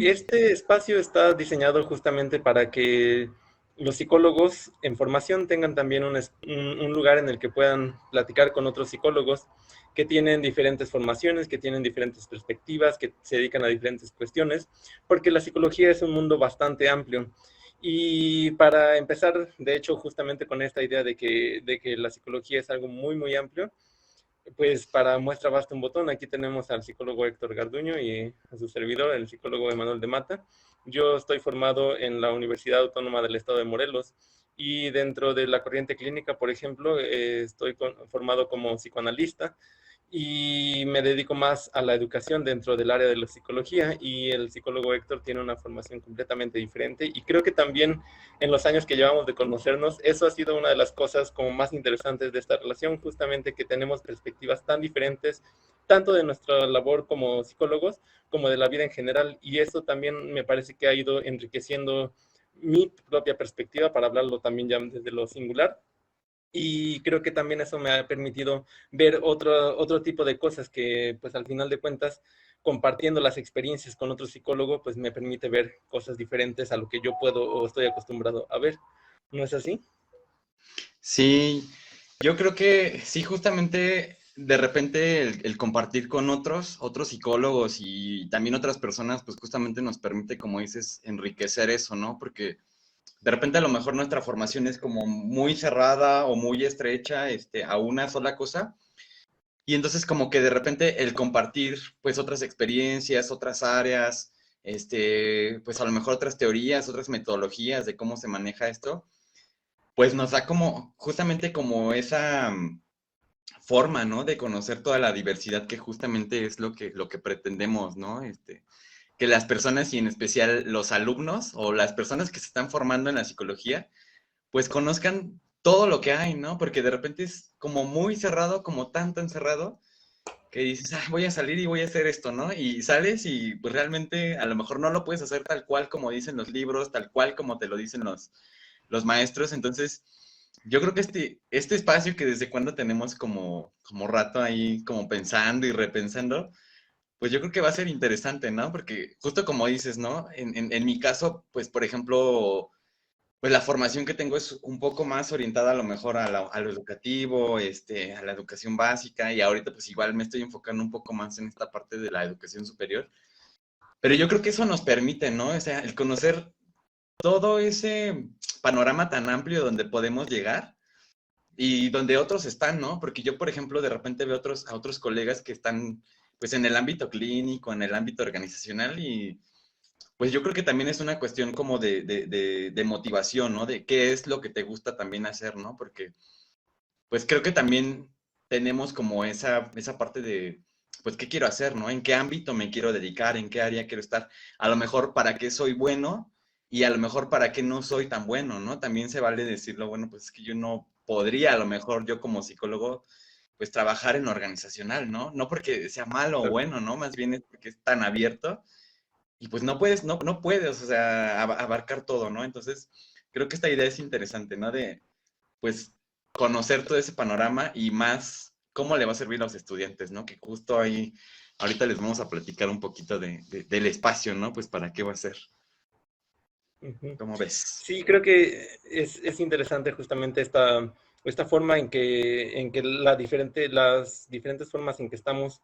Este espacio está diseñado justamente para que los psicólogos en formación tengan también un lugar en el que puedan platicar con otros psicólogos que tienen diferentes formaciones, que tienen diferentes perspectivas, que se dedican a diferentes cuestiones, porque la psicología es un mundo bastante amplio. Y para empezar, de hecho, justamente con esta idea de que la psicología es algo muy, muy amplio, pues para muestra basta un botón. Aquí tenemos al psicólogo Héctor Garduño y a su servidor, el psicólogo Emanuel de Mata. Yo estoy formado en la Universidad Autónoma del Estado de Morelos y dentro de la corriente clínica, por ejemplo, estoy formado como psicoanalista y me dedico más a la educación dentro del área de la psicología, y el psicólogo Héctor tiene una formación completamente diferente, y creo que también en los años que llevamos de conocernos, eso ha sido una de las cosas como más interesantes de esta relación, justamente que tenemos perspectivas tan diferentes, tanto de nuestra labor como psicólogos, como de la vida en general, y eso también me parece que ha ido enriqueciendo mi propia perspectiva, para hablarlo también ya desde lo singular, y creo que también eso me ha permitido ver otro tipo de cosas que, pues al final de cuentas, compartiendo las experiencias con otro psicólogo, pues me permite ver cosas diferentes a lo que yo puedo o estoy acostumbrado a ver. ¿No es así? Sí, yo creo que sí, justamente de repente el compartir con otros psicólogos y también otras personas, pues justamente nos permite, como dices, enriquecer eso, ¿no? Porque de repente a lo mejor nuestra formación es como muy cerrada o muy estrecha, a una sola cosa. Y entonces como que de repente el compartir pues otras experiencias, otras áreas, pues a lo mejor otras teorías, otras metodologías de cómo se maneja esto, pues nos da como justamente como esa forma, ¿no? De conocer toda la diversidad que justamente es lo que pretendemos, ¿no? Que las personas y en especial los alumnos o las personas que se están formando en la psicología, pues conozcan todo lo que hay, ¿no? Porque de repente es como muy cerrado, como tan encerrado, que dices, "Ah, voy a salir y voy a hacer esto, ¿no? Y sales y pues realmente a lo mejor no lo puedes hacer tal cual como dicen los libros, tal cual como te lo dicen los maestros. Entonces, yo creo que este espacio que desde cuando tenemos como rato ahí como pensando y repensando, pues yo creo que va a ser interesante, ¿no? Porque justo como dices, ¿no? En mi caso, pues por ejemplo, pues la formación que tengo es un poco más orientada a lo mejor a lo educativo, a la educación básica, y ahorita pues igual me estoy enfocando un poco más en esta parte de la educación superior. Pero yo creo que eso nos permite, ¿no? O sea, el conocer todo ese panorama tan amplio donde podemos llegar y donde otros están, ¿no? Porque yo, por ejemplo, de repente veo a otros colegas que están pues en el ámbito clínico, en el ámbito organizacional y pues yo creo que también es una cuestión como de motivación, ¿no? De qué es lo que te gusta también hacer, ¿no? Porque pues creo que también tenemos como esa parte de, pues, ¿qué quiero hacer, no? ¿En qué ámbito me quiero dedicar? ¿En qué área quiero estar? A lo mejor para qué soy bueno y a lo mejor para qué no soy tan bueno, ¿no? También se vale decirlo, bueno, pues es que yo no podría, a lo mejor yo como psicólogo, pues trabajar en organizacional, ¿no? No porque sea malo o bueno, ¿no? Más bien es porque es tan abierto y pues no puedes, o sea, abarcar todo, ¿no? Entonces, creo que esta idea es interesante, ¿no? De, pues, conocer todo ese panorama y más cómo le va a servir a los estudiantes, ¿no? Que justo ahí, ahorita les vamos a platicar un poquito del espacio, ¿no? Pues, ¿para qué va a ser? Ujú. ¿Cómo ves? Sí, creo que es interesante justamente esta forma en que las diferentes formas en que estamos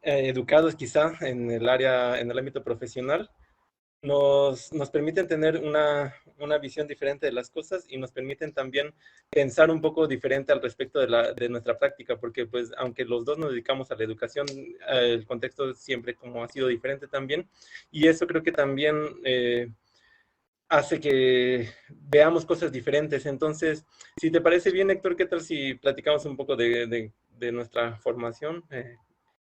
educados quizá en el ámbito profesional, nos permiten tener una visión diferente de las cosas, y nos permiten también pensar un poco diferente al respecto de nuestra práctica, porque pues aunque los dos nos dedicamos a la educación, el contexto siempre como ha sido diferente también, y eso creo que también hace que veamos cosas diferentes. Entonces, si te parece bien, Héctor, ¿qué tal si platicamos un poco de nuestra formación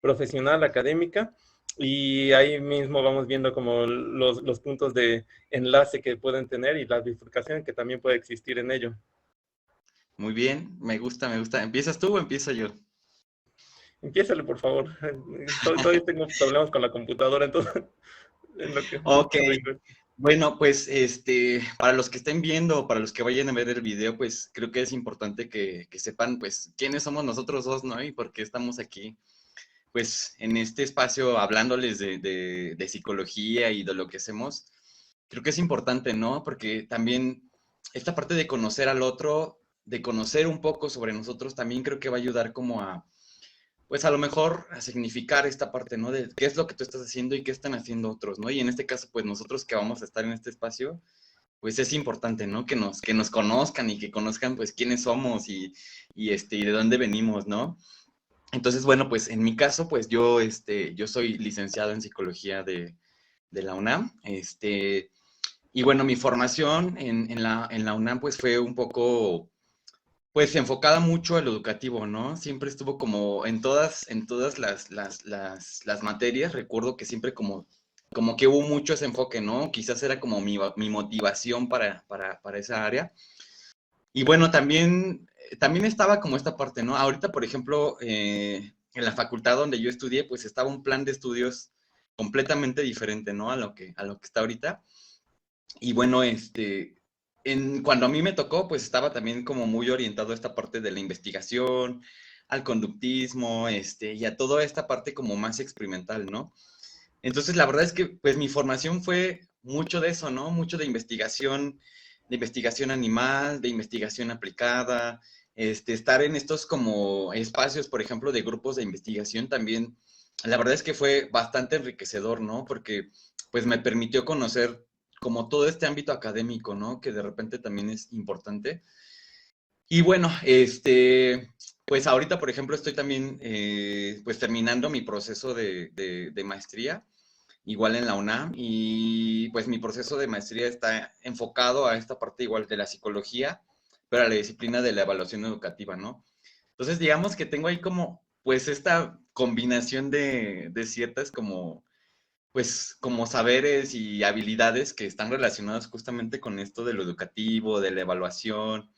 profesional, académica? Y ahí mismo vamos viendo como los puntos de enlace que pueden tener y la bifurcación que también puede existir en ello. Muy bien, me gusta, me gusta. ¿Empiezas tú o empiezo yo? Empiézale, por favor. Todavía tengo problemas con la computadora, entonces, en lo que Ok, arreglo. bueno, pues para los que estén viendo, para los que vayan a ver el video, pues creo que es importante que sepan, pues, quiénes somos nosotros dos, ¿no? Y por qué estamos aquí. pues en este espacio hablándoles de psicología y de lo que hacemos, creo que es importante, ¿no? Porque también esta parte de conocer al otro, de conocer un poco sobre nosotros, también creo que va a ayudar como a, pues a lo mejor a significar esta parte, ¿no? De qué es lo que tú estás haciendo y qué están haciendo otros, ¿no? Y en este caso, pues nosotros que vamos a estar en este espacio, pues es importante, ¿no? Que nos conozcan y que conozcan, pues, quiénes somos y de dónde venimos, ¿no? Entonces, bueno, pues en mi caso, pues yo soy licenciado en psicología de la UNAM, y bueno, mi formación en la UNAM, pues fue un poco, pues enfocada mucho a lo educativo, ¿no? Siempre estuvo como en todas las materias, recuerdo que siempre como que hubo mucho ese enfoque, ¿no? Quizás era como mi motivación para esa área. Y bueno, también estaba como esta parte, ¿no? Ahorita, por ejemplo, en la facultad donde yo estudié, pues estaba un plan de estudios completamente diferente, ¿no? A lo que está ahorita. Y bueno, cuando a mí me tocó, pues estaba también como muy orientado a esta parte de la investigación, al conductismo, y a toda esta parte como más experimental, ¿no? Entonces, la verdad es que, pues, mi formación fue mucho de eso, ¿no? Mucho de investigación animal, de investigación aplicada, estar en estos como espacios, por ejemplo, de grupos de investigación también, la verdad es que fue bastante enriquecedor, ¿no? Porque, pues, me permitió conocer como todo este ámbito académico, ¿no? Que de repente también es importante. Y bueno, pues ahorita, por ejemplo, estoy también, pues, terminando mi proceso de maestría igual en la UNAM, y pues mi proceso de maestría está enfocado a esta parte igual de la psicología, pero a la disciplina de la evaluación educativa, ¿no? Entonces, digamos que tengo ahí como, pues, esta combinación de ciertas como, pues, como saberes y habilidades que están relacionadas justamente con esto de lo educativo, de la evaluación.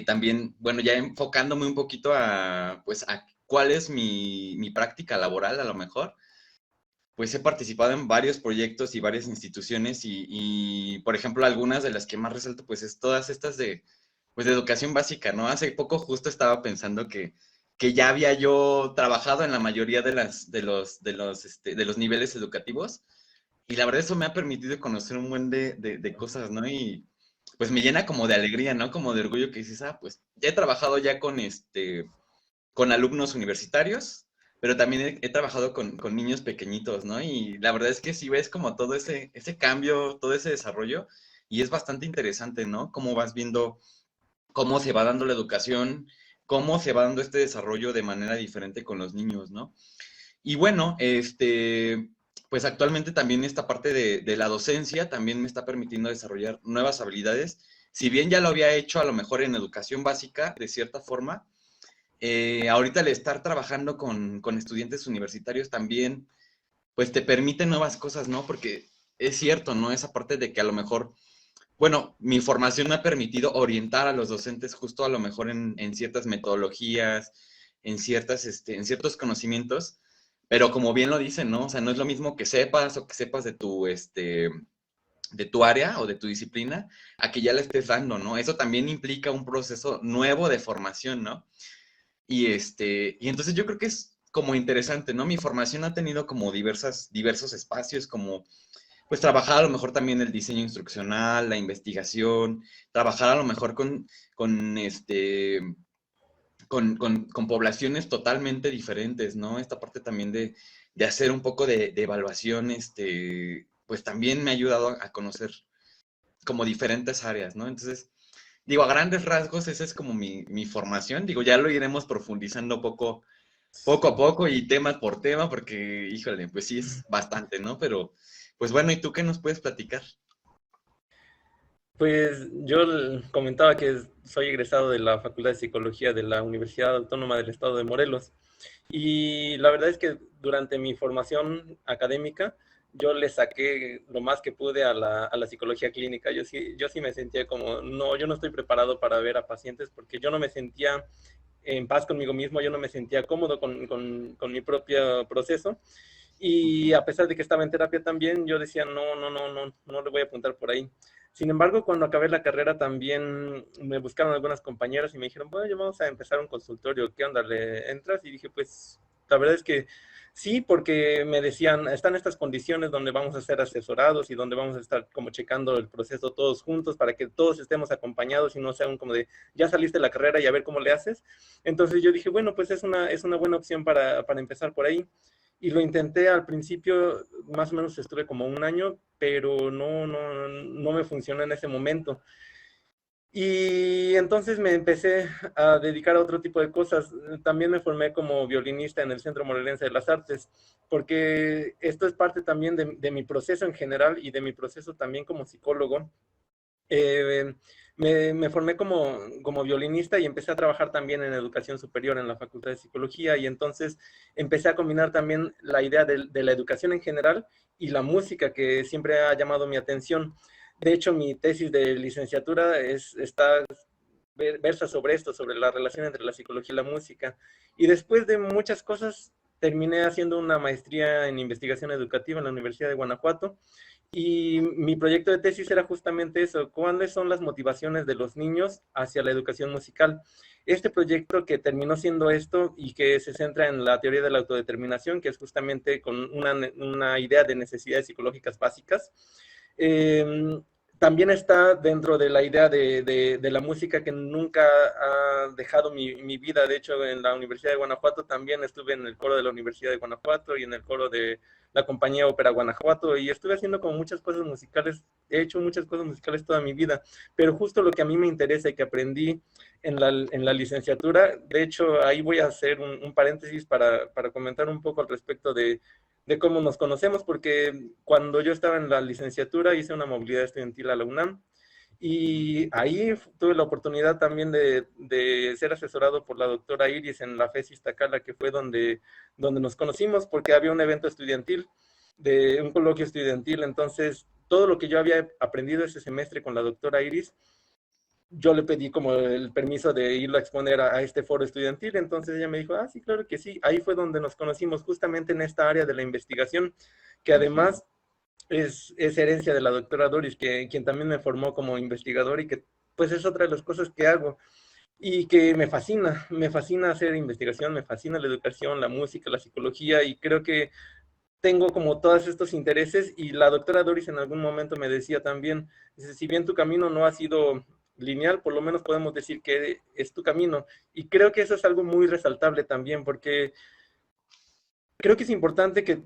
También, bueno, ya enfocándome un poquito a, pues, a cuál es mi práctica laboral a lo mejor, pues he participado en varios proyectos y varias instituciones por ejemplo, algunas de las que más resalto, pues es todas estas pues de educación básica, ¿no? Hace poco justo estaba pensando que ya había yo trabajado en la mayoría de los niveles educativos, y la verdad eso me ha permitido conocer un buen de cosas, ¿no? Y pues me llena como de alegría, ¿no? Como de orgullo que dices, pues ya he trabajado ya con alumnos universitarios, pero también he trabajado con niños pequeñitos, ¿no? Y la verdad es que sí ves como todo ese cambio, todo ese desarrollo, y es bastante interesante, ¿no? Cómo vas viendo cómo se va dando la educación, cómo se va dando este desarrollo de manera diferente con los niños, ¿no? Y bueno, pues actualmente también esta parte de la docencia también me está permitiendo desarrollar nuevas habilidades. Si bien ya lo había hecho a lo mejor en educación básica, de cierta forma, ahorita el estar trabajando con estudiantes universitarios también, pues te permite nuevas cosas, ¿no? Porque es cierto, ¿no? Esa parte de que a lo mejor, bueno, mi formación me ha permitido orientar a los docentes justo a lo mejor en ciertas metodologías, en ciertos conocimientos, pero como bien lo dicen, ¿no? O sea, no es lo mismo que sepas o que sepas de tu área o de tu disciplina, a que ya la estés dando, ¿no? Eso también implica un proceso nuevo de formación, ¿no? Y entonces yo creo que es como interesante, ¿no? Mi formación ha tenido como diversos espacios, como pues trabajar a lo mejor también el diseño instruccional, la investigación, trabajar a lo mejor con, con poblaciones totalmente diferentes, ¿no? Esta parte también de hacer un poco de evaluación, pues también me ha ayudado a conocer como diferentes áreas, ¿no? Entonces, digo, a grandes rasgos, esa es como mi formación. Digo, ya lo iremos profundizando poco a poco y tema por tema, porque, híjole, pues sí es bastante, ¿no? Pero, pues bueno, ¿y tú qué nos puedes platicar? Pues yo comentaba que soy egresado de la Facultad de Psicología de la Universidad Autónoma del Estado de Morelos. Y la verdad es que durante mi formación académica, yo le saqué lo más que pude a la psicología clínica. Yo sí me sentía como, no, yo no estoy preparado para ver a pacientes porque yo no me sentía en paz conmigo mismo, yo no me sentía cómodo con mi propio proceso. Y a pesar de que estaba en terapia también, yo decía, no, no, no, no, no le voy a apuntar por ahí. Sin embargo, cuando acabé la carrera también me buscaron algunas compañeras y me dijeron, bueno, ya vamos a empezar un consultorio, ¿qué onda? ¿Le entras? Y dije, pues la verdad es que sí, porque me decían, están estas condiciones donde vamos a ser asesorados y donde vamos a estar como checando el proceso todos juntos para que todos estemos acompañados y no sea un como de, ya saliste de la carrera y a ver cómo le haces. Entonces yo dije, bueno, pues es una buena opción para empezar por ahí. Y lo intenté al principio, más o menos estuve como un año, pero no me funcionó en ese momento. Y entonces me empecé a dedicar a otro tipo de cosas. También me formé como violinista en el Centro Morelense de las Artes, porque esto es parte también de mi proceso en general y de mi proceso también como psicólogo. Eh, me formé como violinista y empecé a trabajar también en educación superior en la Facultad de Psicología y entonces empecé a combinar también la idea de la educación en general y la música que siempre ha llamado mi atención. De hecho, mi tesis de licenciatura versa sobre esto, sobre la relación entre la psicología y la música. Y después de muchas cosas, terminé haciendo una maestría en investigación educativa en la Universidad de Guanajuato. Y mi proyecto de tesis era justamente eso, ¿cuáles son las motivaciones de los niños hacia la educación musical? Este proyecto que terminó siendo esto y que se centra en la teoría de la autodeterminación, que es justamente con una idea de necesidades psicológicas básicas, eh, también está dentro de la idea de la música que nunca ha dejado mi vida. De hecho, en la Universidad de Guanajuato también estuve en el coro de la Universidad de Guanajuato y en el coro de la compañía Ópera Guanajuato y estuve haciendo como muchas cosas musicales, he hecho muchas cosas musicales toda mi vida, pero justo lo que a mí me interesa y que aprendí en la licenciatura, de hecho ahí voy a hacer un paréntesis para comentar un poco al respecto de cómo nos conocemos, porque cuando yo estaba en la licenciatura hice una movilidad estudiantil a la UNAM y ahí tuve la oportunidad también de ser asesorado por la doctora Iris en la FES Iztacala, que fue donde nos conocimos, porque había un evento estudiantil, de un coloquio estudiantil. Entonces, todo lo que yo había aprendido ese semestre con la doctora Iris, yo le pedí como el permiso de irlo a exponer a este foro estudiantil. Entonces ella me dijo, ah, sí, claro que sí. Ahí fue donde nos conocimos, justamente en esta área de la investigación, que además es herencia de la doctora Doris, quien también me formó como investigador y que pues es otra de las cosas que hago y que me fascina hacer investigación, me fascina la educación, la música, la psicología y creo que tengo como todos estos intereses y la doctora Doris en algún momento me decía también, dice, si bien tu camino no ha sido lineal, por lo menos podemos decir que es tu camino y creo que eso es algo muy resaltable también porque creo que es importante que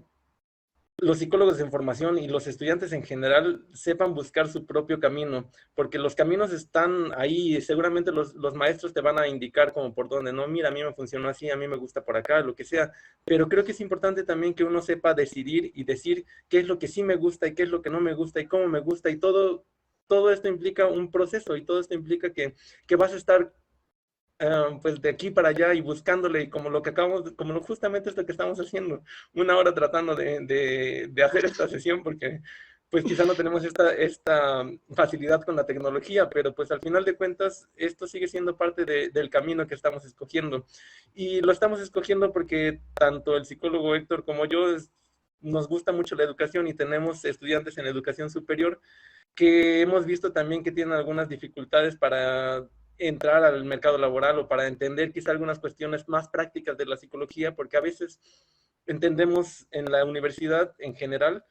los psicólogos en formación y los estudiantes en general sepan buscar su propio camino, porque los caminos están ahí y seguramente los maestros te van a indicar como por dónde, no, mira, a mí me funcionó así, a mí me gusta por acá, lo que sea, pero creo que es importante también que uno sepa decidir y decir qué es lo que sí me gusta y qué es lo que no me gusta y cómo me gusta y todo esto implica un proceso y todo esto implica que vas a estar pues de aquí para allá y buscándole, y como lo que acabamos, justamente esto que estamos haciendo, una hora tratando de hacer esta sesión, porque pues quizá no tenemos esta facilidad con la tecnología, pero pues al final de cuentas esto sigue siendo parte del camino que estamos escogiendo. Y lo estamos escogiendo porque tanto el psicólogo Héctor como yo nos gusta mucho la educación y tenemos estudiantes en educación superior que hemos visto también que tienen algunas dificultades para entrar al mercado laboral o para entender quizá algunas cuestiones más prácticas de la psicología, porque a veces entendemos en la universidad en general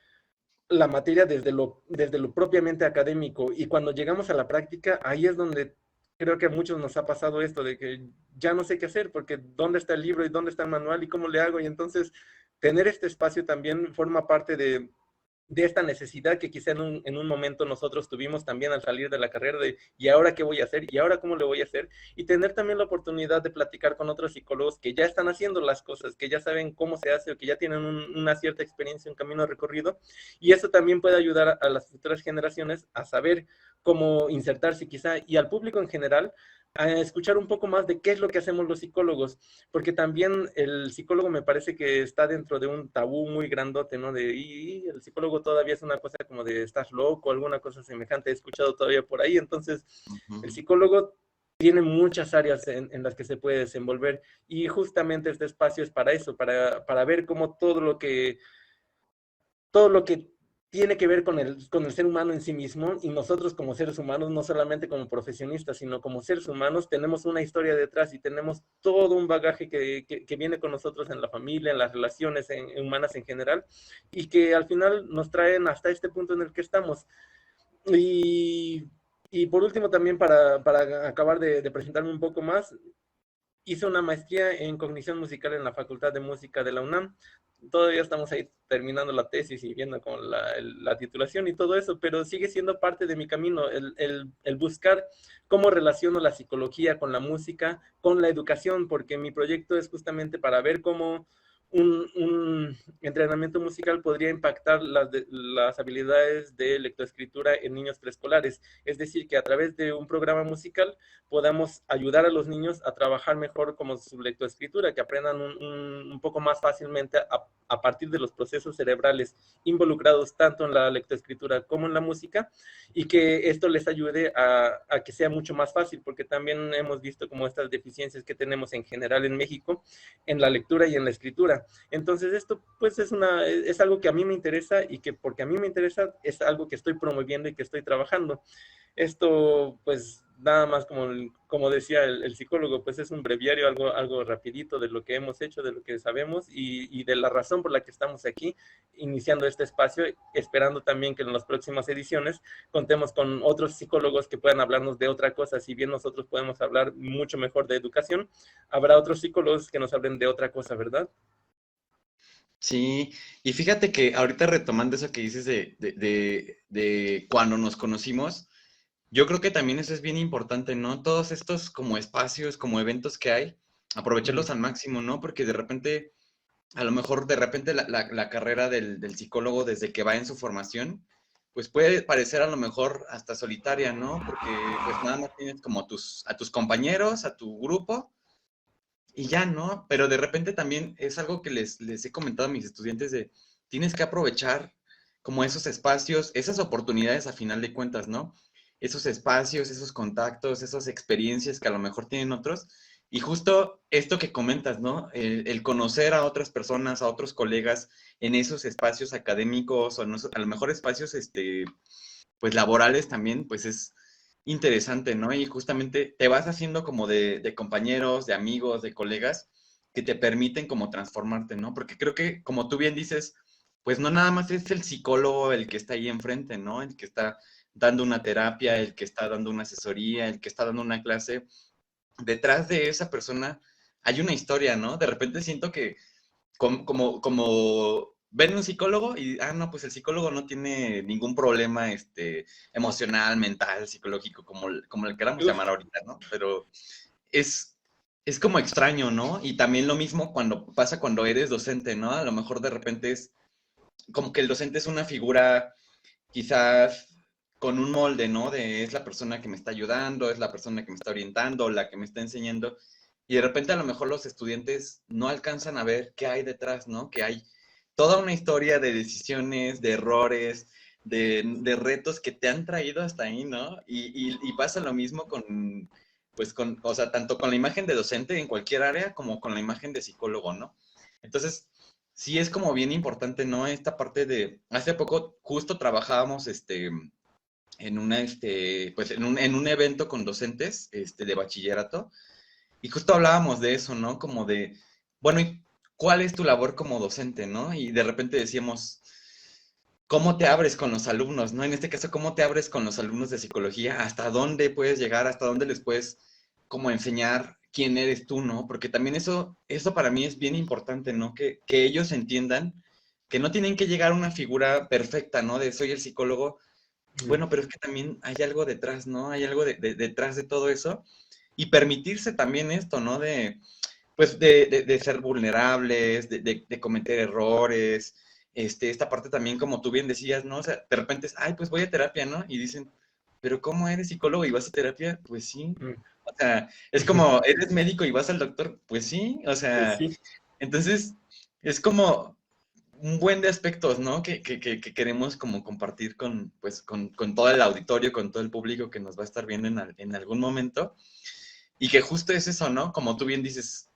la materia desde lo propiamente académico y cuando llegamos a la práctica, ahí es donde creo que a muchos nos ha pasado esto de que ya no sé qué hacer porque dónde está el libro y dónde está el manual y cómo le hago y entonces tener este espacio también forma parte de esta necesidad que quizá en un momento nosotros tuvimos también al salir de la carrera de ¿y ahora qué voy a hacer? ¿Y ahora cómo le voy a hacer? Y tener también la oportunidad de platicar con otros psicólogos que ya están haciendo las cosas, que ya saben cómo se hace o que ya tienen una cierta experiencia, un camino recorrido. Y eso también puede ayudar a las futuras generaciones a saber cómo insertarse quizá y al público en general a escuchar un poco más de qué es lo que hacemos los psicólogos, porque también el psicólogo me parece que está dentro de un tabú muy grandote, ¿no? Y el psicólogo todavía es una cosa como de estás loco, alguna cosa semejante, he escuchado todavía por ahí, entonces el psicólogo tiene muchas áreas en las que se puede desenvolver y justamente este espacio es para eso, para ver cómo todo lo que tiene que ver con el ser humano en sí mismo, y nosotros como seres humanos, no solamente como profesionistas, sino como seres humanos, tenemos una historia detrás y tenemos todo un bagaje que viene con nosotros en la familia, en las relaciones humanas en general, y que al final nos traen hasta este punto en el que estamos. Y, y por último, también para acabar de presentarme un poco más, hice una maestría en cognición musical en la Facultad de Música de la UNAM. Todavía estamos ahí terminando la tesis y viendo con la titulación y todo eso, pero sigue siendo parte de mi camino el buscar cómo relaciono la psicología con la música, con la educación, porque mi proyecto es justamente para ver cómo un entrenamiento musical podría impactar las habilidades de lectoescritura en niños preescolares. Es decir, que a través de un programa musical podamos ayudar a los niños a trabajar mejor como su lectoescritura, que aprendan un poco más fácilmente a partir de los procesos cerebrales involucrados tanto en la lectoescritura como en la música, y que esto les ayude a que sea mucho más fácil, porque también hemos visto como estas deficiencias que tenemos en general en México en la lectura y en la escritura. Entonces esto pues es algo que a mí me interesa, y que porque a mí me interesa es algo que estoy promoviendo y que estoy trabajando. Esto, pues, nada más como decía el psicólogo, pues es un breviario, algo rapidito de lo que hemos hecho, de lo que sabemos, y de la razón por la que estamos aquí, iniciando este espacio, esperando también que en las próximas ediciones contemos con otros psicólogos que puedan hablarnos de otra cosa. Si bien nosotros podemos hablar mucho mejor de educación, habrá otros psicólogos que nos hablen de otra cosa, ¿verdad? Sí, y fíjate que ahorita retomando eso que dices de cuando nos conocimos, yo creo que también eso es bien importante, ¿no? Todos estos como espacios, como eventos que hay, aprovecharlos al máximo, ¿no? Porque de repente, a lo mejor de repente la carrera del psicólogo desde que va en su formación, pues puede parecer a lo mejor hasta solitaria, ¿no? Porque pues nada más tienes como a tus compañeros, a tu grupo, y ya, ¿no? Pero de repente también es algo que les he comentado a mis estudiantes de, tienes que aprovechar como esos espacios, esas oportunidades a final de cuentas, ¿no? Esos espacios, esos contactos, esas experiencias que a lo mejor tienen otros. Y justo esto que comentas, ¿no? El conocer a otras personas, a otros colegas en esos espacios académicos o a lo mejor espacios, pues laborales también, pues es interesante, ¿no? Y justamente te vas haciendo como de compañeros, de amigos, de colegas que te permiten como transformarte, ¿no? Porque creo que, como tú bien dices, pues no nada más es el psicólogo el que está ahí enfrente, ¿no? El que está dando una terapia, el que está dando una asesoría, el que está dando una clase. Detrás de esa persona hay una historia, ¿no? De repente siento que como ven un psicólogo y, no, pues el psicólogo no tiene ningún problema emocional, mental, psicológico, como le queramos Uf, llamar ahorita, ¿no? Pero es, es como extraño, ¿no? Y también lo mismo cuando pasa cuando eres docente, ¿no? A lo mejor de repente es como que el docente es una figura quizás con un molde, ¿no? De es la persona que me está ayudando, es la persona que me está orientando, la que me está enseñando. Y de repente a lo mejor los estudiantes no alcanzan a ver qué hay detrás, ¿no? Que hay toda una historia de decisiones, de errores, de retos que te han traído hasta ahí, ¿no? Y pasa lo mismo con, pues con, o sea, tanto con la imagen de docente en cualquier área como con la imagen de psicólogo, ¿no? Entonces, sí es como bien importante, ¿no? Esta parte de, hace poco justo trabajábamos, en una, pues en un evento con docentes, de bachillerato, y justo hablábamos de eso, ¿no? Como de, bueno, ¿y cuál es tu labor como docente, no? Y de repente decíamos, ¿cómo te abres con los alumnos, no? En este caso, ¿cómo te abres con los alumnos de psicología? ¿Hasta dónde puedes llegar? ¿Hasta dónde les puedes como enseñar quién eres tú, no? Porque también eso para mí es bien importante, ¿no? Que ellos entiendan que no tienen que llegar a una figura perfecta, ¿no? De soy el psicólogo. Bueno, pero es que también hay algo detrás, ¿no? Hay algo detrás de todo eso. Y permitirse también esto, ¿no? Pues de ser vulnerables, de cometer errores, esta parte también, como tú bien decías, ¿no? O sea, de repente es, ay, pues voy a terapia, ¿no? Y dicen, pero ¿cómo eres psicólogo y vas a terapia? Pues sí. O sea, es como, ¿eres médico y vas al doctor? Pues sí. O pues sea, sí. entonces, es como un buen de aspectos, ¿no? Que queremos como compartir con, pues, con todo el auditorio, con todo el público que nos va a estar viendo en algún momento. Y que justo es eso, ¿no? Como tú bien dices,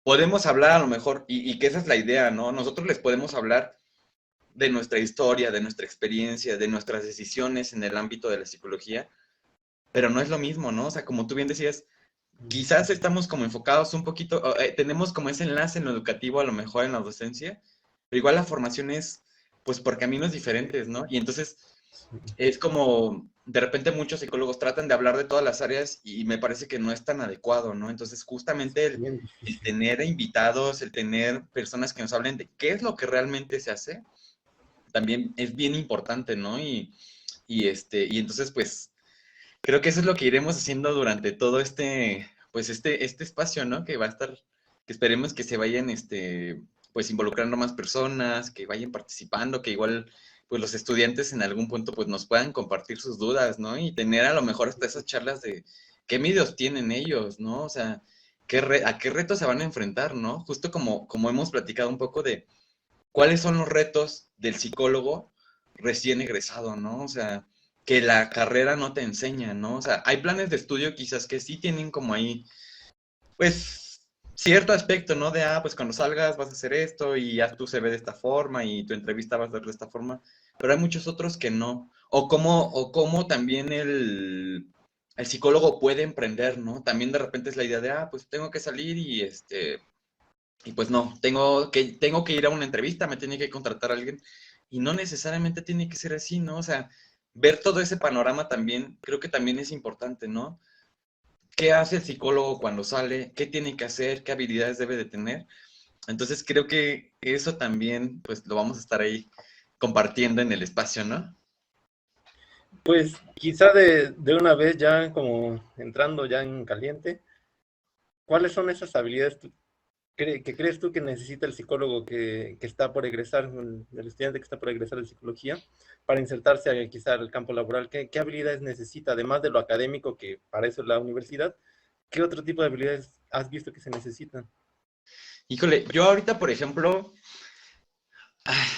podemos hablar a lo mejor, y que esa es la idea, ¿no? Nosotros les podemos hablar de nuestra historia, de nuestra experiencia, de nuestras decisiones en el ámbito de la psicología, pero no es lo mismo, ¿no? O sea, como tú bien decías, quizás estamos como enfocados un poquito, tenemos como ese enlace en lo educativo, a lo mejor en la docencia, pero igual la formación es, pues, por caminos diferentes, ¿no? Y entonces es como, de repente muchos psicólogos tratan de hablar de todas las áreas y me parece que no es tan adecuado, ¿no? Entonces, justamente Bien el difícil. tener invitados, el tener personas que nos hablen de qué es lo que realmente se hace, también es bien importante, ¿no? Y entonces, pues, creo que eso es lo que iremos haciendo durante todo pues, este espacio, ¿no? Que va a estar, que esperemos que se vayan, pues, involucrando más personas, que vayan participando, que igual, pues, los estudiantes en algún punto, pues, nos puedan compartir sus dudas, ¿no? Y tener a lo mejor hasta esas charlas de qué miedos tienen ellos, ¿no? O sea, a qué retos se van a enfrentar, ¿no? Justo como hemos platicado un poco de cuáles son los retos del psicólogo recién egresado, ¿no? O sea, que la carrera no te enseña, ¿no? O sea, hay planes de estudio quizás que sí tienen como ahí, pues, cierto aspecto, ¿no? De, pues cuando salgas vas a hacer esto y haz tu CV de esta forma y tu entrevista va a ser de esta forma, pero hay muchos otros que no. O cómo también el psicólogo puede emprender, ¿no? También de repente es la idea de, pues tengo que salir y pues no, tengo que ir a una entrevista, me tiene que contratar alguien y no necesariamente tiene que ser así, ¿no? O sea, ver todo ese panorama también, creo que también es importante, ¿no? ¿Qué hace el psicólogo cuando sale? ¿Qué tiene que hacer? ¿Qué habilidades debe de tener? Entonces creo que eso también, pues lo vamos a estar ahí compartiendo en el espacio, ¿no? Pues quizá de una vez ya como entrando ya en caliente, ¿cuáles son esas habilidades que crees tú que necesita el psicólogo que está por egresar, el estudiante que está por egresar de psicología, para insertarse quizá al campo laboral? ¿Qué habilidades necesita, además de lo académico, que para eso es la universidad? ¿Qué otro tipo de habilidades has visto que se necesitan? Híjole, yo ahorita, por ejemplo,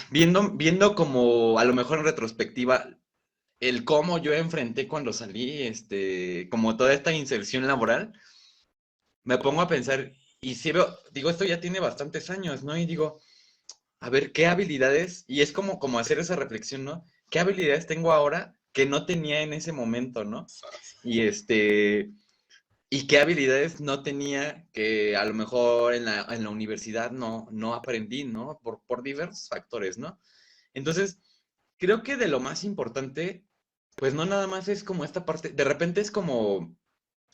viendo como a lo mejor en retrospectiva el cómo yo enfrenté cuando salí, como toda esta inserción laboral, me pongo a pensar, y si veo, digo, esto ya tiene bastantes años, ¿no? Y digo, a ver, ¿qué habilidades? Y es como hacer esa reflexión, ¿no? ¿Qué habilidades tengo ahora que no tenía en ese momento, ¿no? Y y qué habilidades no tenía que a lo mejor en la universidad no aprendí, ¿no? Por diversos factores, ¿no? Entonces, creo que de lo más importante, pues no nada más es como esta parte, de repente es como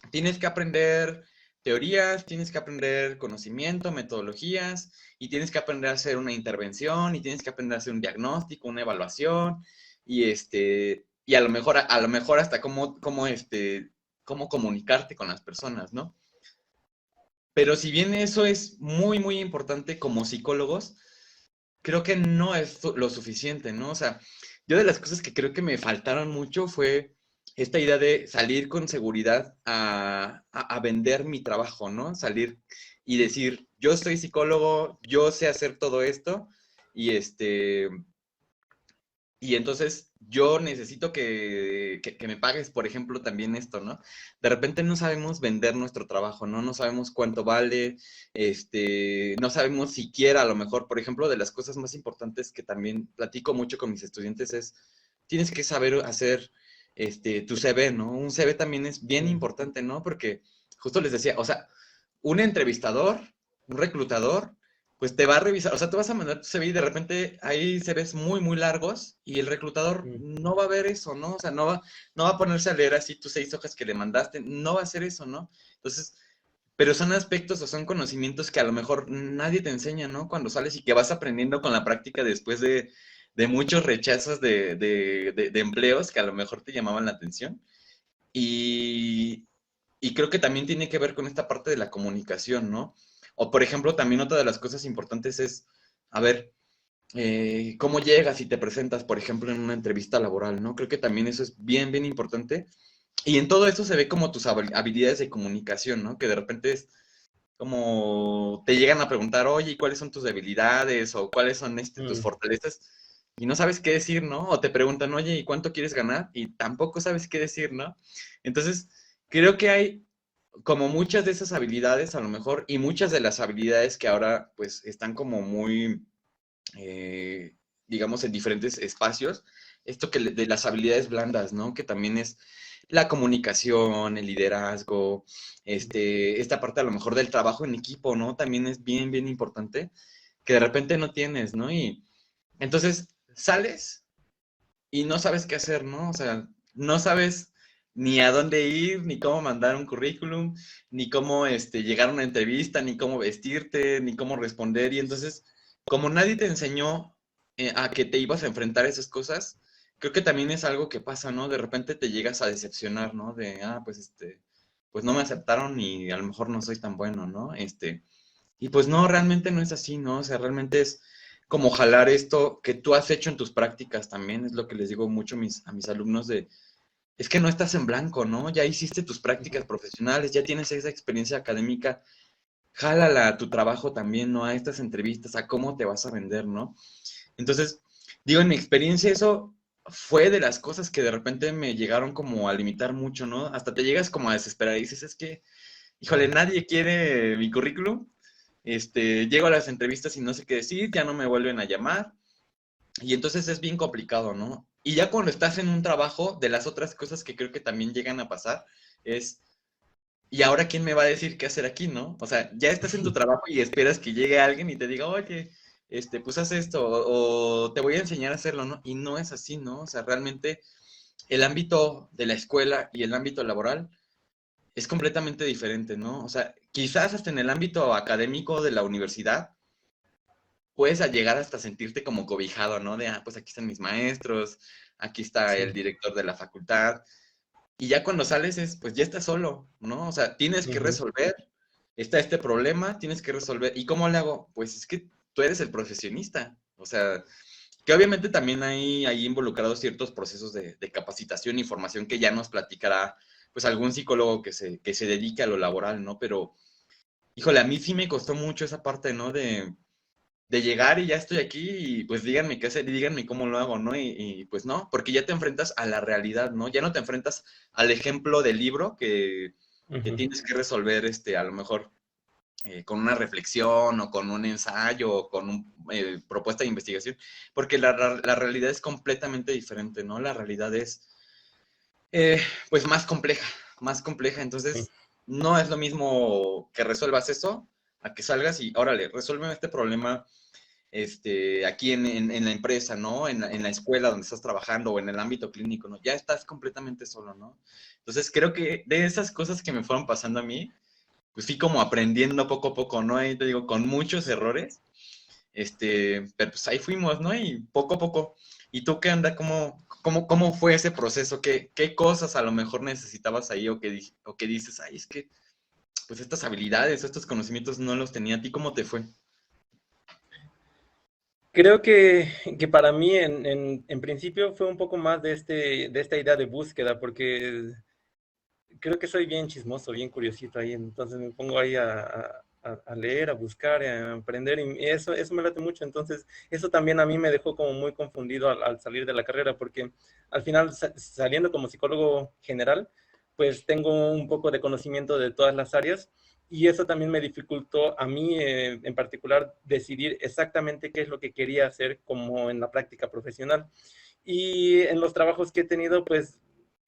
tienes que aprender teorías, tienes que aprender conocimiento, metodologías, y tienes que aprender a hacer una intervención, y tienes que aprender a hacer un diagnóstico, una evaluación, y a lo mejor hasta cómo comunicarte con las personas, ¿no? Pero si bien eso es muy, muy importante como psicólogos, creo que no es lo suficiente, ¿no? O sea, yo de las cosas que creo que me faltaron mucho fue esta idea de salir con seguridad a vender mi trabajo, ¿no? Salir y decir, yo soy psicólogo, yo sé hacer todo esto y y entonces yo necesito que me pagues, por ejemplo, también esto, ¿no? De repente no sabemos vender nuestro trabajo, ¿no? No sabemos cuánto vale, no sabemos siquiera, a lo mejor, por ejemplo, de las cosas más importantes que también platico mucho con mis estudiantes es, tienes que saber hacer, tu CV, ¿no? Un CV también es bien Mm, importante, ¿no? Porque justo les decía, o sea, un entrevistador, un reclutador, pues te va a revisar, o sea, tú vas a mandar tu CV y de repente hay CVs muy, muy largos y el reclutador mm, no va a ver eso, ¿no? O sea, no va a ponerse a leer así tus 6 hojas que le mandaste, no va a hacer eso, ¿no? Entonces, pero son aspectos o son conocimientos que a lo mejor nadie te enseña, ¿no? Cuando sales y que vas aprendiendo con la práctica después de muchos rechazos de empleos que a lo mejor te llamaban la atención. Y, y creo que también tiene que ver con esta parte de la comunicación, ¿no? O, por ejemplo, también otra de las cosas importantes es, a ver, cómo llegas y te presentas, por ejemplo, en una entrevista laboral, ¿no? Creo que también eso es bien, bien importante. Y en todo esto se ve como tus habilidades de comunicación, ¿no? Que de repente es como te llegan a preguntar, oye, ¿y cuáles son tus debilidades? O cuáles son tus mm. fortalezas. Y no sabes qué decir, ¿no? O te preguntan, oye, ¿y cuánto quieres ganar? Y tampoco sabes qué decir, ¿no? Entonces, creo que hay como muchas de esas habilidades a lo mejor y muchas de las habilidades que ahora pues están como muy, eh, digamos, en diferentes espacios, esto de las habilidades blandas, ¿no? Que también es la comunicación, el liderazgo, esta parte a lo mejor del trabajo en equipo, ¿no? También es bien, bien importante, que de repente no tienes, ¿no? Y entonces sales y no sabes qué hacer, ¿no? O sea, no sabes ni a dónde ir, ni cómo mandar un currículum, ni cómo llegar a una entrevista, ni cómo vestirte, ni cómo responder. Y entonces, como nadie te enseñó a que te ibas a enfrentar a esas cosas, creo que también es algo que pasa, ¿no? De repente te llegas a decepcionar, ¿no? De, pues pues no me aceptaron y a lo mejor no soy tan bueno, ¿no? Y pues no, realmente no es así, ¿no? O sea, realmente es como jalar esto que tú has hecho en tus prácticas también, es lo que les digo mucho a mis alumnos de, es que no estás en blanco, ¿no? Ya hiciste tus prácticas profesionales, ya tienes esa experiencia académica, jálala a tu trabajo también, ¿no? A estas entrevistas, a cómo te vas a vender, ¿no? Entonces, digo, en mi experiencia eso fue de las cosas que de repente me llegaron como a limitar mucho, ¿no? Hasta te llegas como a desesperar y dices, es que, híjole, nadie quiere mi currículum, llego a las entrevistas y no sé qué decir, ya no me vuelven a llamar, y entonces es bien complicado, ¿no? Y ya cuando estás en un trabajo, de las otras cosas que creo que también llegan a pasar, es, ¿y ahora quién me va a decir qué hacer aquí, no? O sea, ya estás en tu trabajo y esperas que llegue alguien y te diga, oye, pues haz esto, o te voy a enseñar a hacerlo, ¿no? Y no es así, ¿no? O sea, realmente el ámbito de la escuela y el ámbito laboral es completamente diferente, ¿no? O sea, quizás hasta en el ámbito académico de la universidad puedes llegar hasta sentirte como cobijado, ¿no? De, pues aquí están mis maestros, aquí está el Sí. director de la facultad, y ya cuando sales pues ya estás solo, ¿no? O sea, tienes que Ujú. resolver, está este problema, tienes que resolver, ¿y cómo le hago? Pues es que tú eres el profesionista, o sea, que obviamente también hay involucrados ciertos procesos de capacitación y formación que ya nos platicará, pues algún psicólogo que se dedique a lo laboral, ¿no? Pero, híjole, a mí sí me costó mucho esa parte, ¿no? De llegar y ya estoy aquí y pues díganme qué hacer y díganme cómo lo hago, ¿no? Y pues no, porque ya te enfrentas a la realidad, ¿no? Ya no te enfrentas al ejemplo del libro que Ujú. tienes que resolver, a lo mejor con una reflexión o con un ensayo o con una propuesta de investigación, porque la realidad es completamente diferente, ¿no? La realidad es, eh, pues, más compleja, Sí. entonces no es lo mismo que resuelvas eso a que salgas y, órale, resuélveme este problema aquí en la empresa, ¿no? En la escuela donde estás trabajando o en el ámbito clínico, ¿no? Ya estás completamente solo, ¿no? Entonces creo que de esas cosas que me fueron pasando a mí, pues fui como aprendiendo poco a poco, ¿no? Ahí te digo, con muchos errores, pero pues ahí fuimos, ¿no? Y poco a poco. ¿Y tú qué anda? ¿Cómo fue ese proceso? ¿Qué cosas a lo mejor necesitabas ahí o que dices, ay, es que pues estas habilidades, estos conocimientos no los tenía? ¿A ti cómo te fue? Creo que para mí en principio fue un poco más de esta idea de búsqueda, porque creo que soy bien chismoso, bien curiosito ahí, entonces me pongo ahí a leer, a buscar, a aprender, y eso me late mucho. Entonces eso también a mí me dejó como muy confundido al salir de la carrera, porque al final saliendo como psicólogo general, pues tengo un poco de conocimiento de todas las áreas, y eso también me dificultó a mí en particular decidir exactamente qué es lo que quería hacer como en la práctica profesional. Y en los trabajos que he tenido, pues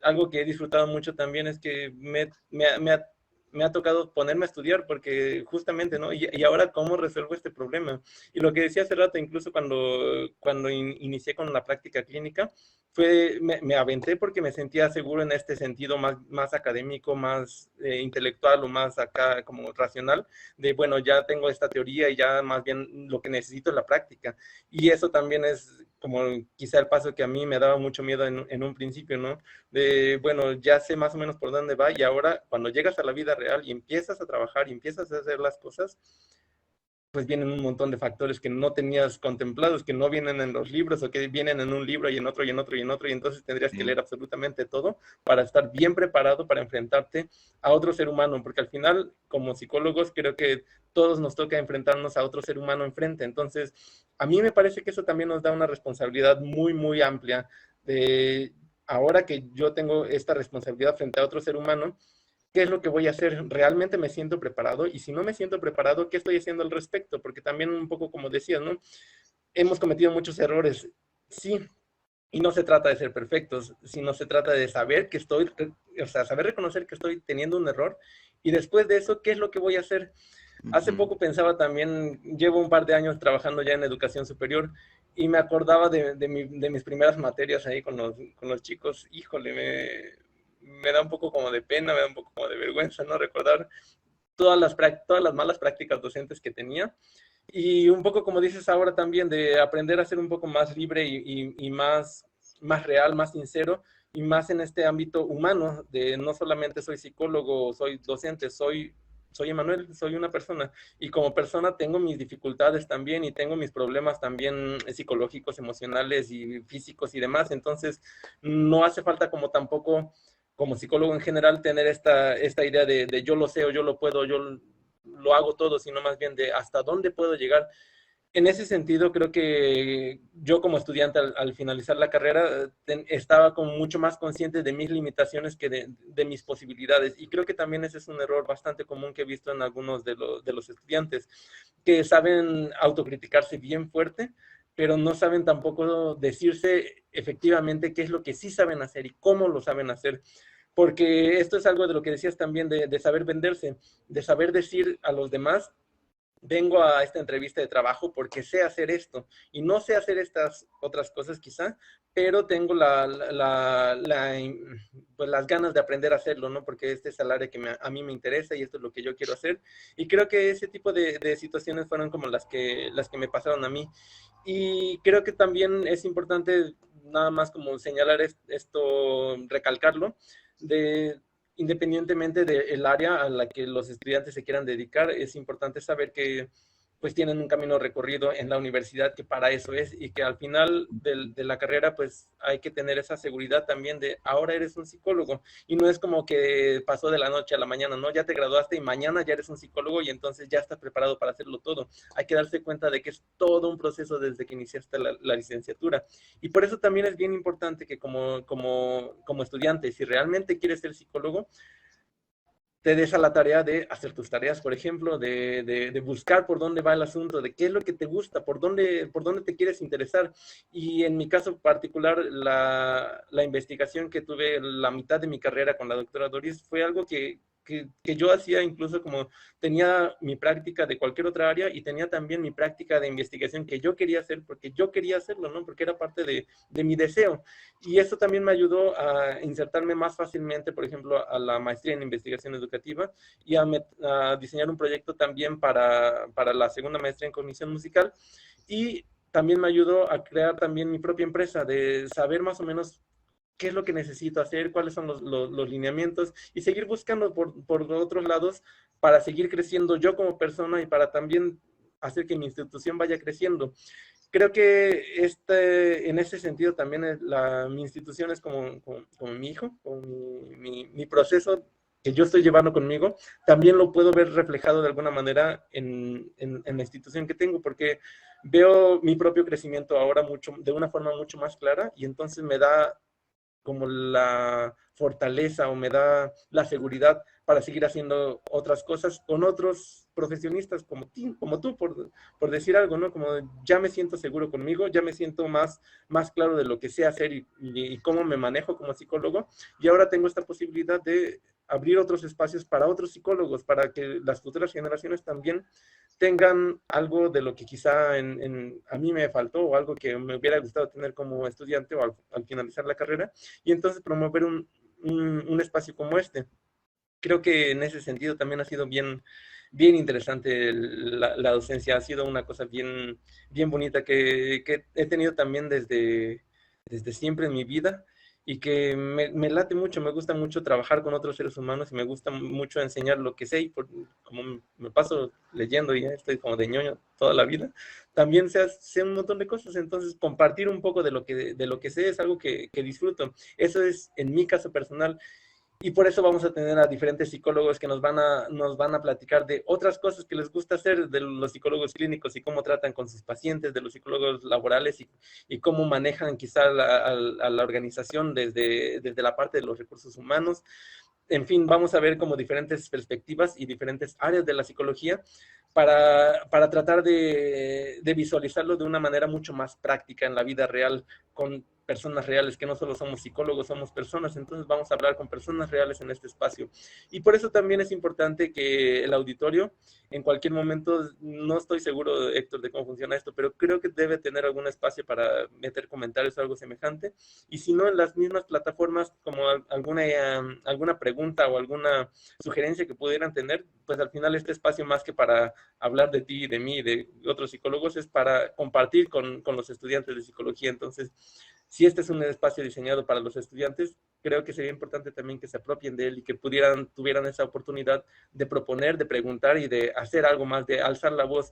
algo que he disfrutado mucho también es que me ha tocado ponerme a estudiar, porque justamente, ¿no? Y ahora, ¿cómo resuelvo este problema? Y lo que decía hace rato, incluso cuando inicié con la práctica clínica, me aventé porque me sentía seguro en este sentido más académico, más intelectual o más acá como racional, de, bueno, ya tengo esta teoría y ya más bien lo que necesito es la práctica. Y eso también es como quizá el paso que a mí me daba mucho miedo en un principio, ¿no? De, bueno, ya sé más o menos por dónde va, y ahora cuando llegas a la vida real y empiezas a trabajar y empiezas a hacer las cosas, pues vienen un montón de factores que no tenías contemplados, que no vienen en los libros o que vienen en un libro y en otro y en otro y en otro, y entonces tendrías que Sí, leer absolutamente todo para estar bien preparado para enfrentarte a otro ser humano, porque al final, como psicólogos, creo que todos nos toca enfrentarnos a otro ser humano enfrente. Entonces, a mí me parece que eso también nos da una responsabilidad muy, muy amplia de ahora que yo tengo esta responsabilidad frente a otro ser humano, ¿qué es lo que voy a hacer? ¿Realmente me siento preparado? Y si no me siento preparado, ¿qué estoy haciendo al respecto? Porque también un poco como decías, ¿no? hemos cometido muchos errores, sí, y no se trata de ser perfectos, sino se trata de saber que estoy, o sea, saber reconocer que estoy teniendo un error y después de eso, ¿qué es lo que voy a hacer? Hace Ujú. poco pensaba también, llevo un par de años trabajando ya en educación superior y me acordaba de mis primeras materias ahí con los chicos. Híjole, me da un poco como de pena, me da un poco como de vergüenza, ¿no? Recordar todas las malas prácticas docentes que tenía. Y un poco como dices ahora también, de aprender a ser un poco más libre y más real, más sincero, y más en este ámbito humano, de no solamente soy psicólogo, soy docente, soy Emanuel, soy una persona, y como persona tengo mis dificultades también, y tengo mis problemas también psicológicos, emocionales y físicos y demás, entonces no hace falta como tampoco, como psicólogo en general, tener esta idea de yo lo sé o yo lo puedo, yo lo hago todo, sino más bien de hasta dónde puedo llegar. En ese sentido, creo que yo como estudiante al finalizar la carrera estaba como mucho más consciente de mis limitaciones que de mis posibilidades. Y creo que también ese es un error bastante común que he visto en algunos de los estudiantes, que saben autocriticarse bien fuerte, pero no saben tampoco decirse efectivamente qué es lo que sí saben hacer y cómo lo saben hacer. Porque esto es algo de lo que decías también de saber venderse, de saber decir a los demás vengo a esta entrevista de trabajo porque sé hacer esto y no sé hacer estas otras cosas quizá, pero tengo pues las ganas de aprender a hacerlo, ¿no? Porque este es el área que a mí me interesa y esto es lo que yo quiero hacer. Y creo que ese tipo de situaciones fueron como las que me pasaron a mí. Y creo que también es importante nada más como señalar esto, recalcarlo, de independientemente del área a la que los estudiantes se quieran dedicar, es importante saber que pues tienen un camino recorrido en la universidad que para eso es y que al final de la carrera pues hay que tener esa seguridad también de ahora eres un psicólogo y no es como que pasó de la noche a la mañana, ¿no? Ya te graduaste y mañana ya eres un psicólogo y entonces ya estás preparado para hacerlo todo. Hay que darse cuenta de que es todo un proceso desde que iniciaste la licenciatura. Y por eso también es bien importante que como estudiante, si realmente quieres ser psicólogo, te des a la tarea de hacer tus tareas, por ejemplo, de buscar por dónde va el asunto, de qué es lo que te gusta, por dónde te quieres interesar. Y en mi caso particular, la investigación que tuve la mitad de mi carrera con la doctora Doris fue algo que yo hacía incluso como tenía mi práctica de cualquier otra área y tenía también mi práctica de investigación que yo quería hacer porque yo quería hacerlo, ¿no? Porque era parte de mi deseo. Y eso también me ayudó a insertarme más fácilmente, por ejemplo, a la maestría en investigación educativa y a diseñar un proyecto también para la segunda maestría en cognición musical. Y también me ayudó a crear también mi propia empresa, de saber más o menos qué es lo que necesito hacer, cuáles son los lineamientos y seguir buscando por otros lados para seguir creciendo yo como persona y para también hacer que mi institución vaya creciendo. Creo que en ese sentido también mi institución es como mi hijo, como mi proceso que yo estoy llevando conmigo, también lo puedo ver reflejado de alguna manera en la institución que tengo, porque veo mi propio crecimiento ahora de una forma mucho más clara y entonces me da como la fortaleza o me da la seguridad para seguir haciendo otras cosas con otros profesionistas como tú por decir algo, ¿no? Como ya me siento seguro conmigo, ya me siento más claro de lo que sé hacer y cómo me manejo como psicólogo, y ahora tengo esta posibilidad de abrir otros espacios para otros psicólogos, para que las futuras generaciones también tengan algo de lo que quizá a mí me faltó o algo que me hubiera gustado tener como estudiante o al finalizar la carrera, y entonces promover un espacio como este. Creo que en ese sentido también ha sido bien interesante la docencia, ha sido una cosa bien bonita que he tenido también desde siempre en mi vida y que me late mucho, me gusta mucho trabajar con otros seres humanos y me gusta mucho enseñar lo que sé y como me paso leyendo y ya estoy como de ñoño toda la vida, también sé un montón de cosas, entonces compartir un poco de lo que sé es algo que disfruto. Eso es en mi caso personal. Y por eso vamos a tener a diferentes psicólogos que nos van a platicar de otras cosas que les gusta hacer, de los psicólogos clínicos y cómo tratan con sus pacientes, de los psicólogos laborales y cómo manejan quizá a la organización desde la parte de los recursos humanos. En fin, vamos a ver como diferentes perspectivas y diferentes áreas de la psicología para tratar de visualizarlo de una manera mucho más práctica en la vida real, con personas reales, que no solo somos psicólogos, somos personas, entonces vamos a hablar con personas reales en este espacio. Y por eso también es importante que el auditorio, en cualquier momento, no estoy seguro, Héctor, de cómo funciona esto, pero creo que debe tener algún espacio para meter comentarios o algo semejante, y si no, en las mismas plataformas, como alguna pregunta o alguna sugerencia que pudieran tener, pues al final este espacio, más que para hablar de ti, de mí, de otros psicólogos, es para compartir con los estudiantes de psicología. Entonces, si este es un espacio diseñado para los estudiantes, creo que sería importante también que se apropien de él y que tuvieran esa oportunidad de proponer, de preguntar y de hacer algo más, de alzar la voz,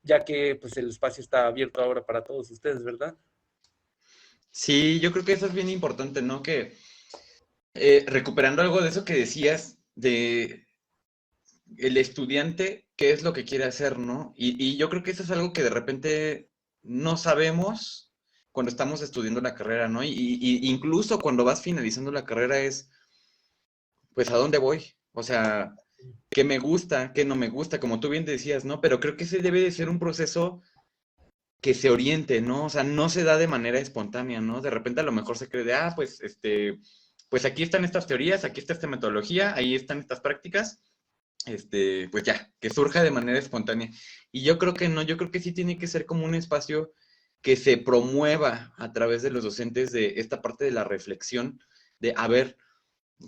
ya que pues el espacio está abierto ahora para todos ustedes, ¿verdad? Sí, yo creo que eso es bien importante, ¿no? Que recuperando algo de eso que decías, de el estudiante, qué es lo que quiere hacer, ¿no? Y yo creo que eso es algo que de repente no sabemos cuando estamos estudiando la carrera, ¿no? Incluso cuando vas finalizando la carrera es, pues, ¿a dónde voy? O sea, ¿qué me gusta? ¿Qué no me gusta? Como tú bien decías, ¿no? Pero creo que ese debe de ser un proceso que se oriente, ¿no? O sea, no se da de manera espontánea, ¿no? De repente a lo mejor se cree de, pues, pues aquí están estas teorías, aquí está esta metodología, ahí están estas prácticas, pues ya, que surja de manera espontánea. Y yo creo que no, yo creo que sí tiene que ser como un espacio que se promueva a través de los docentes de esta parte de la reflexión, de, a ver,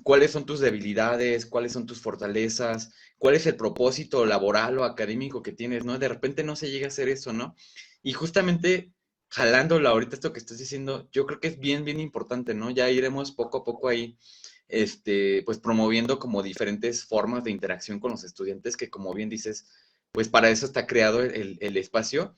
cuáles son tus debilidades, cuáles son tus fortalezas, cuál es el propósito laboral o académico que tienes, ¿no? De repente no se llega a hacer eso, ¿no? Y justamente jalándola ahorita esto que estás diciendo, yo creo que es bien, bien importante, ¿no? Ya iremos poco a poco ahí, pues promoviendo como diferentes formas de interacción con los estudiantes, que como bien dices, pues para eso está creado el espacio.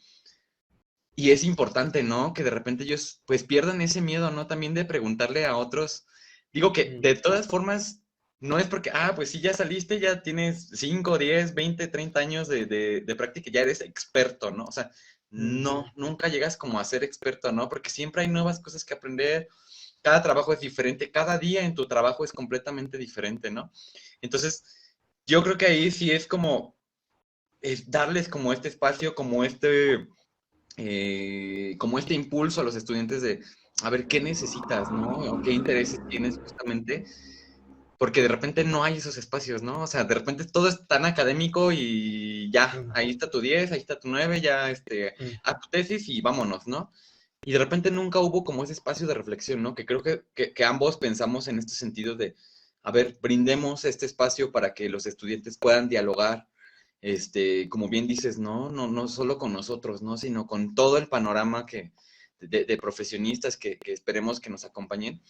Y es importante, ¿no? Que de repente ellos pues pierdan ese miedo, ¿no? También de preguntarle a otros. Digo que de todas formas, no es porque, pues sí, ya saliste, ya tienes 5, 10, 20, 30 años de práctica, ya eres experto, ¿no? O sea, no, nunca llegas como a ser experto, ¿no? Porque siempre hay nuevas cosas que aprender, cada trabajo es diferente, cada día en tu trabajo es completamente diferente, ¿no? Entonces, yo creo que ahí sí es como, es darles como este espacio, como este impulso a los estudiantes de a ver qué necesitas, ¿no? O qué intereses tienes justamente, porque de repente no hay esos espacios, ¿no? O sea, de repente todo es tan académico y ya, ahí está tu 10, ahí está tu 9, ya, haz tu tesis y vámonos, ¿no? Y de repente nunca hubo como ese espacio de reflexión, ¿no? Que creo que ambos pensamos en este sentido de, a ver, brindemos este espacio para que los estudiantes puedan dialogar, como bien dices, no solo con nosotros, ¿no? Sino con todo el panorama de profesionistas que esperemos que nos acompañen.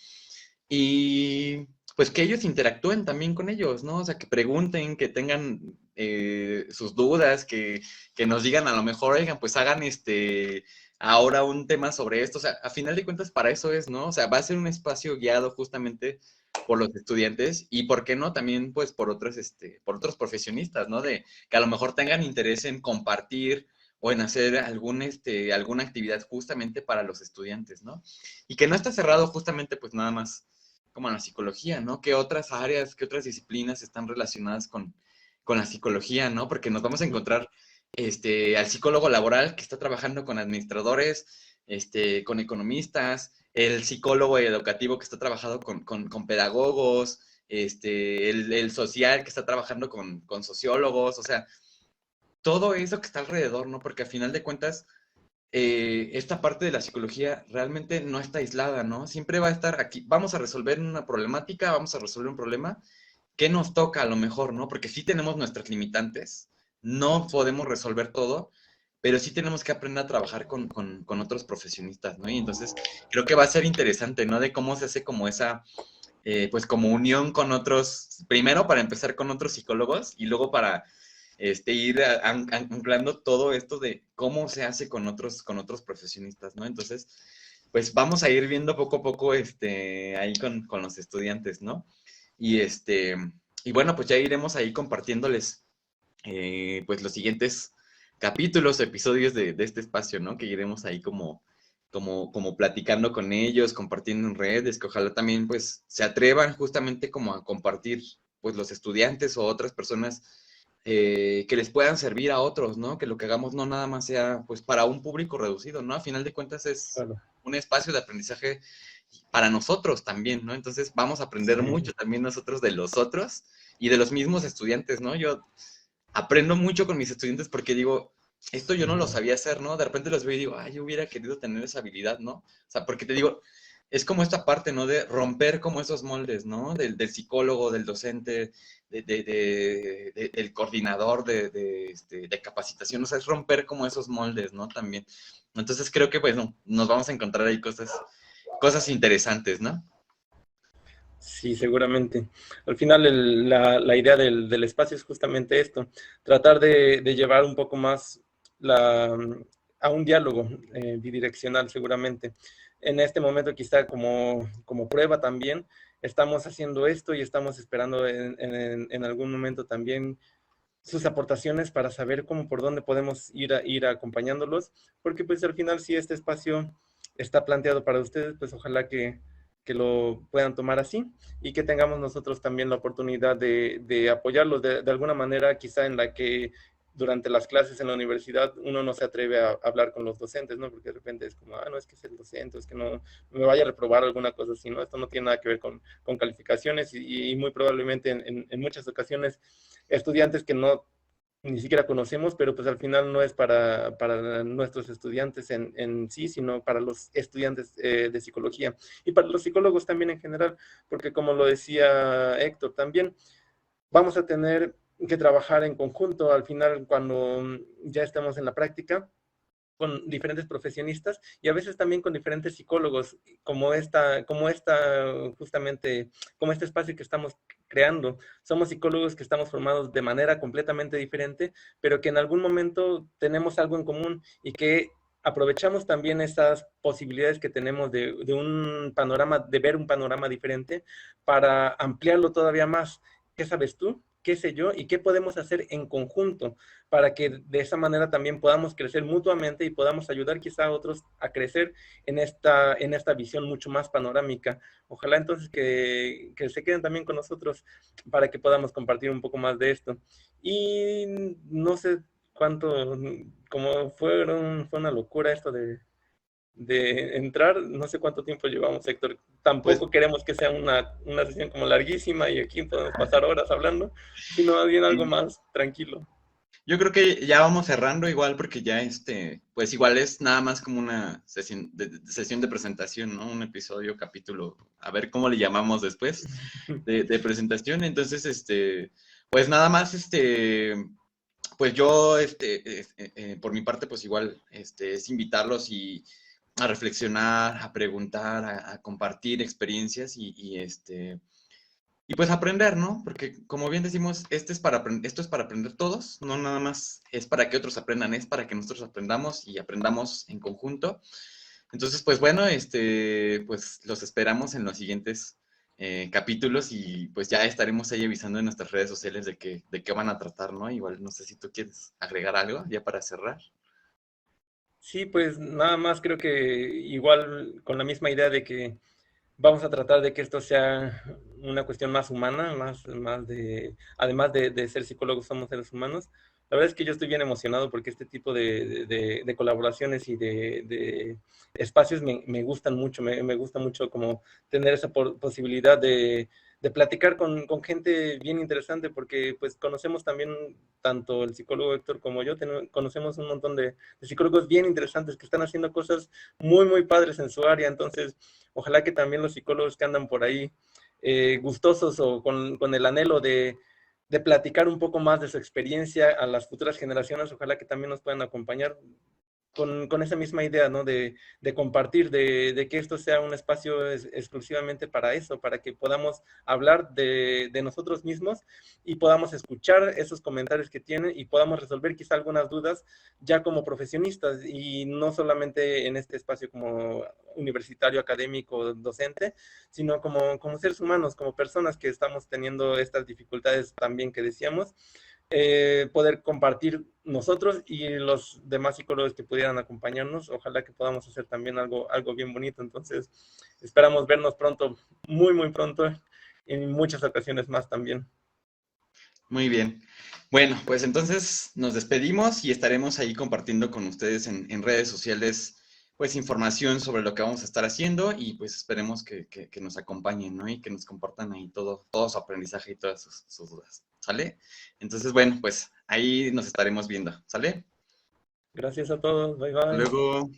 Y pues que ellos interactúen también con ellos, ¿no? O sea, que pregunten, que tengan sus dudas, que nos digan a lo mejor, oigan, pues hagan ahora un tema sobre esto. O sea, a final de cuentas para eso es, ¿no? O sea, va a ser un espacio guiado justamente por los estudiantes y, ¿por qué no? También pues por otros profesionistas, ¿no? De que a lo mejor tengan interés en compartir o en hacer alguna actividad justamente para los estudiantes, ¿no? Y que no está cerrado justamente pues nada más como en la psicología, ¿no? ¿Qué otras áreas, qué otras disciplinas están relacionadas con la psicología, ¿no? Porque nos vamos a encontrar al psicólogo laboral que está trabajando con administradores, con economistas, el psicólogo educativo que está trabajando con pedagogos, el social que está trabajando con sociólogos, o sea, todo eso que está alrededor, ¿no? Porque al final de cuentas, esta parte de la psicología realmente no está aislada, ¿no? Siempre va a estar aquí, vamos a resolver una problemática, vamos a resolver un problema, ¿qué nos toca a lo mejor, no? Porque sí tenemos nuestras limitantes, no podemos resolver todo, pero sí tenemos que aprender a trabajar con otros profesionistas, ¿no? Y entonces creo que va a ser interesante, ¿no? De cómo se hace como esa, pues como unión con otros, primero para empezar con otros psicólogos y luego para ir anclando todo esto de cómo se hace con otros profesionistas, ¿no? Entonces, pues vamos a ir viendo poco a poco ahí con los estudiantes, ¿no? Y y bueno, pues ya iremos ahí compartiéndoles pues los siguientes capítulos, episodios de este espacio, ¿no? Que iremos ahí como platicando con ellos, compartiendo en redes, que ojalá también pues se atrevan justamente como a compartir pues los estudiantes o otras personas que les puedan servir a otros, ¿no? Que lo que hagamos no nada más sea, pues, para un público reducido, ¿no? A final de cuentas es Claro. un espacio de aprendizaje para nosotros también, ¿no? Entonces vamos a aprender Sí, mucho también nosotros de los otros y de los mismos estudiantes, ¿no? Yo aprendo mucho con mis estudiantes porque digo, esto yo no lo sabía hacer, ¿no? De repente los veo y digo, ay, yo hubiera querido tener esa habilidad, ¿no? O sea, porque te digo, es como esta parte, ¿no? De romper como esos moldes, ¿no? Del psicólogo, del docente, del coordinador de capacitación, o sea, es romper como esos moldes, ¿no? También. Entonces creo que, bueno, nos vamos a encontrar ahí cosas interesantes, ¿no? sí, seguramente. Al final la idea del espacio es justamente esto, tratar de llevar un poco más la, a un diálogo bidireccional seguramente. En este momento quizá como prueba también estamos haciendo esto y estamos esperando en algún momento también sus aportaciones para saber cómo por dónde podemos ir acompañándolos, porque pues al final si este espacio está planteado para ustedes, pues ojalá que lo puedan tomar así y que tengamos nosotros también la oportunidad de apoyarlos de alguna manera, quizá en la que durante las clases en la universidad uno no se atreve a hablar con los docentes, ¿no? Porque de repente es como, no, es que es el docente, es que no me vaya a reprobar alguna cosa así, ¿no? Esto no tiene nada que ver con calificaciones y muy probablemente en muchas ocasiones estudiantes que no ni siquiera conocemos, pero pues al final no es para nuestros estudiantes en sí, sino para los estudiantes de psicología y para los psicólogos también en general, porque como lo decía Héctor también, vamos a tener que trabajar en conjunto al final cuando ya estemos en la práctica con diferentes profesionistas y a veces también con diferentes psicólogos, justamente, como este espacio que estamos creando. Somos psicólogos que estamos formados de manera completamente diferente, pero que en algún momento tenemos algo en común y que aprovechamos también esas posibilidades que tenemos de un panorama, de ver un panorama diferente para ampliarlo todavía más. ¿Qué sabes tú? ¿Qué sé yo? ¿Y qué podemos hacer en conjunto para que de esa manera también podamos crecer mutuamente y podamos ayudar quizá a otros a crecer en esta visión mucho más panorámica? Ojalá entonces que se queden también con nosotros para que podamos compartir un poco más de esto. Y no sé cuánto, como fue una locura esto de entrar, no sé cuánto tiempo llevamos, Héctor. Pues Tampoco queremos que sea una sesión como larguísima y aquí podemos pasar horas hablando, sino más bien algo sí. más tranquilo. Yo creo que ya vamos cerrando igual porque ya pues igual es nada más como una sesión de presentación, ¿no? Un episodio, capítulo, a ver cómo le llamamos después de presentación. Entonces, pues nada más, pues yo, por mi parte, pues igual, es invitarlos a reflexionar, a preguntar, a compartir experiencias y pues aprender, ¿no? Porque como bien decimos, esto es para aprender todos, no nada más es para que otros aprendan, es para que nosotros aprendamos y aprendamos en conjunto. Entonces, pues bueno, pues los esperamos en los siguientes capítulos y pues ya estaremos ahí avisando en nuestras redes sociales de qué van a tratar, ¿no? Igual no sé si tú quieres agregar algo ya para cerrar. Sí, pues nada más creo que igual con la misma idea de que vamos a tratar de que esto sea una cuestión más humana, más además de ser psicólogos, somos seres humanos. La verdad es que yo estoy bien emocionado porque este tipo de colaboraciones y de espacios me gustan mucho, me gusta mucho como tener esa posibilidad de platicar con gente bien interesante porque pues conocemos también, tanto el psicólogo Héctor como yo, conocemos un montón de psicólogos bien interesantes que están haciendo cosas muy, muy padres en su área, entonces ojalá que también los psicólogos que andan por ahí gustosos o con el anhelo de platicar un poco más de su experiencia a las futuras generaciones, ojalá que también nos puedan acompañar con esa misma idea, ¿no? De compartir, de que esto sea un espacio exclusivamente para eso, para que podamos hablar de nosotros mismos y podamos escuchar esos comentarios que tienen y podamos resolver quizá algunas dudas ya como profesionistas y no solamente en este espacio como universitario, académico, docente, sino como seres humanos, como personas que estamos teniendo estas dificultades también que decíamos, poder compartir nosotros y los demás psicólogos que pudieran acompañarnos. Ojalá que podamos hacer también algo bien bonito. Entonces, esperamos vernos pronto, muy, muy pronto, en muchas ocasiones más también. Muy bien. Bueno, pues entonces nos despedimos y estaremos ahí compartiendo con ustedes en redes sociales, pues información sobre lo que vamos a estar haciendo y pues esperemos que nos acompañen, ¿no? Y que nos compartan ahí todo su aprendizaje y todas sus dudas, ¿sale? Entonces, bueno, pues ahí nos estaremos viendo, ¿sale? Gracias a todos, bye Hasta bye. luego.